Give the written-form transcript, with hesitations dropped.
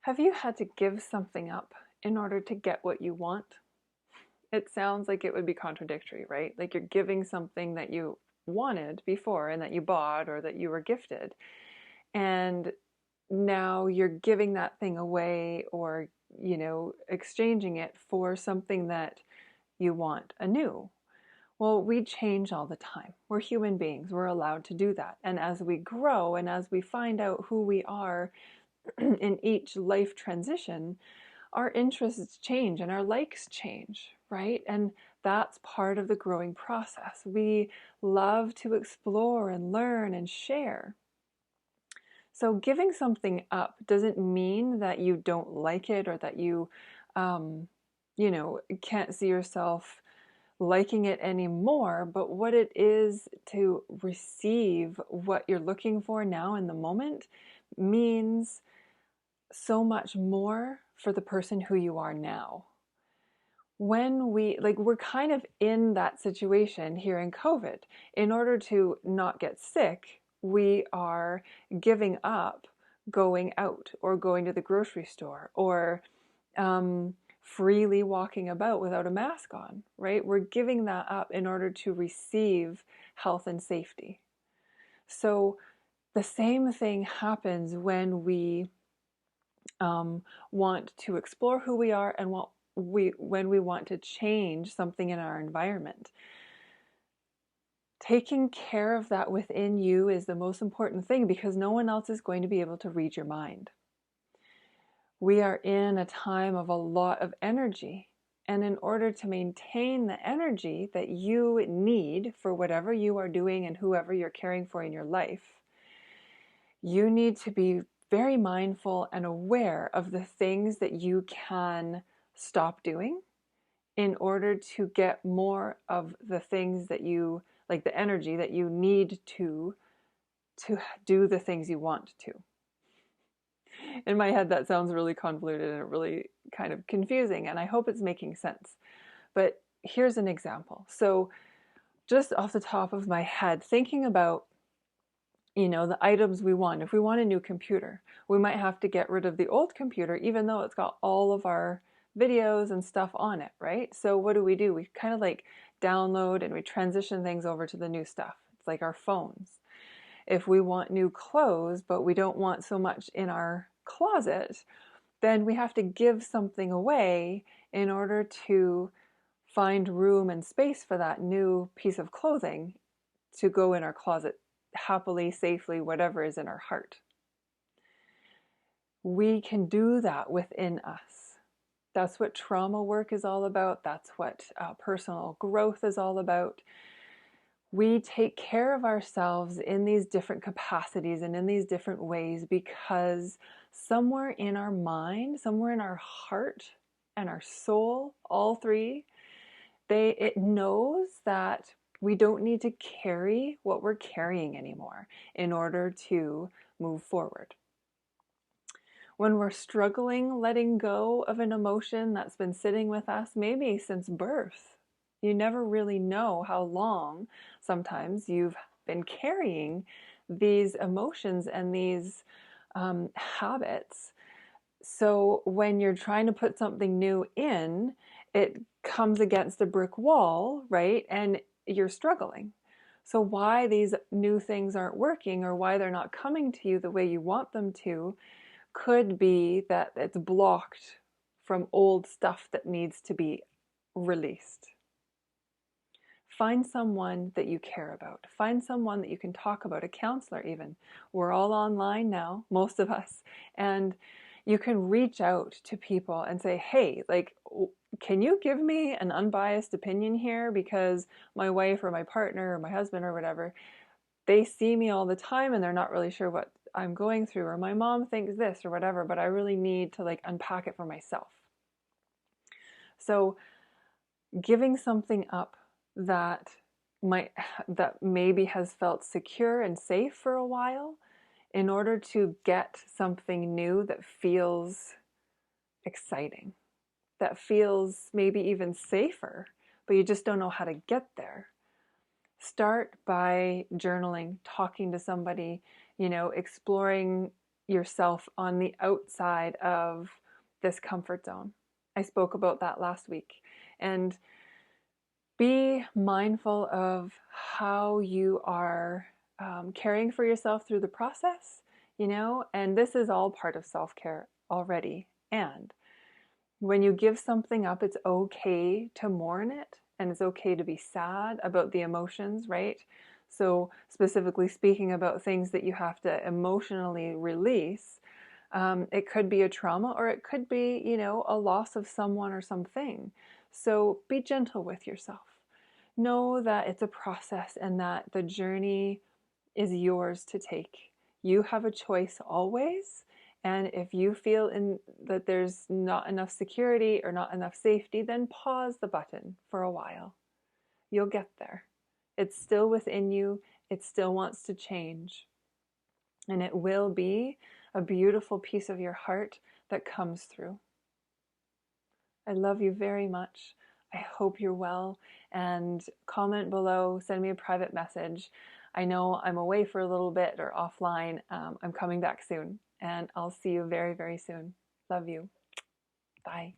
Have you had to give something up in order to get what you want? It sounds like it would be contradictory, right? Like you're giving something that you wanted before and that you bought or that you were gifted. And now you're giving that thing away or, exchanging it for something that you want anew. Well, we change all the time. We're human beings. We're allowed to do that. And as we grow and as we find out who we are in each life transition, our interests change and our likes change, right? And that's part of the growing process. We love to explore and learn and share. So giving something up doesn't mean that you don't like it or that um, can't see yourself liking it anymore, but what it is to receive what you're looking for now in the moment means so much more for the person who you are now. When we're kind of in that situation here in COVID. In order to not get sick, we are giving up going out or going to the grocery store or freely walking about without a mask on, right? We're giving that up in order to receive health and safety. So the same thing happens when we want to explore who we are and when we want to change something in our environment. Taking care of that within you is the most important thing because no one else is going to be able to read your mind. We are in a time of a lot of energy, and in order to maintain the energy that you need for whatever you are doing and whoever you're caring for in your life, you need to be very mindful and aware of the things that you can stop doing in order to get more of the things that you, like the energy that you need to do the things you want to. In my head, that sounds really convoluted and really kind of confusing, and I hope it's making sense. But here's an example. So just off the top of my head, thinking about the items we want. If we want a new computer, we might have to get rid of the old computer, even though it's got all of our videos and stuff on it, right? So what do? We kind of like download and we transition things over to the new stuff. It's like our phones. If we want new clothes, but we don't want so much in our closet, then we have to give something away in order to find room and space for that new piece of clothing to go in our closet happily, safely, whatever is in our heart. We can do that within us. That's what trauma work is all about. That's what personal growth is all about. We take care of ourselves in these different capacities and in these different ways because somewhere in our mind, somewhere in our heart and our soul, all three, it knows that we don't need to carry what we're carrying anymore in order to move forward. When we're struggling letting go of an emotion that's been sitting with us maybe since birth, you never really know how long sometimes you've been carrying these emotions and these habits. So when you're trying to put something new in, it comes against a brick wall, right? And you're struggling. So why these new things aren't working or why they're not coming to you the way you want them to could be that it's blocked from old stuff that needs to be released. Find someone that you care about. Find someone that you can talk about, a counselor even. We're all online now, most of us, and you can reach out to people and say, hey, like, can you give me an unbiased opinion here? Because my wife or my partner or my husband or whatever, they see me all the time and they're not really sure what I'm going through, or my mom thinks this or whatever, but I really need to like unpack it for myself. So giving something up that maybe has felt secure and safe for a while in order to get something new that feels exciting, that feels maybe even safer, but you just don't know how to get there. Start by journaling, talking to somebody, exploring yourself on the outside of this comfort zone. I spoke about that last week. And be mindful of how you are caring for yourself through the process, and this is all part of self-care already. And when you give something up, it's okay to mourn it, and it's okay to be sad about the emotions, right? So specifically speaking about things that you have to emotionally release, it could be a trauma, or it could be, a loss of someone or something. So be gentle with yourself. Know that it's a process and that the journey is yours to take. You have a choice always. And if you feel that there's not enough security or not enough safety, then pause the button for a while. You'll get there. It's still within you. It still wants to change. And it will be a beautiful piece of your heart that comes through. I love you very much. I hope you're well, and comment below, send me a private message. I know I'm away for a little bit or offline. I'm coming back soon, and I'll see you very, very soon. Love you. Bye.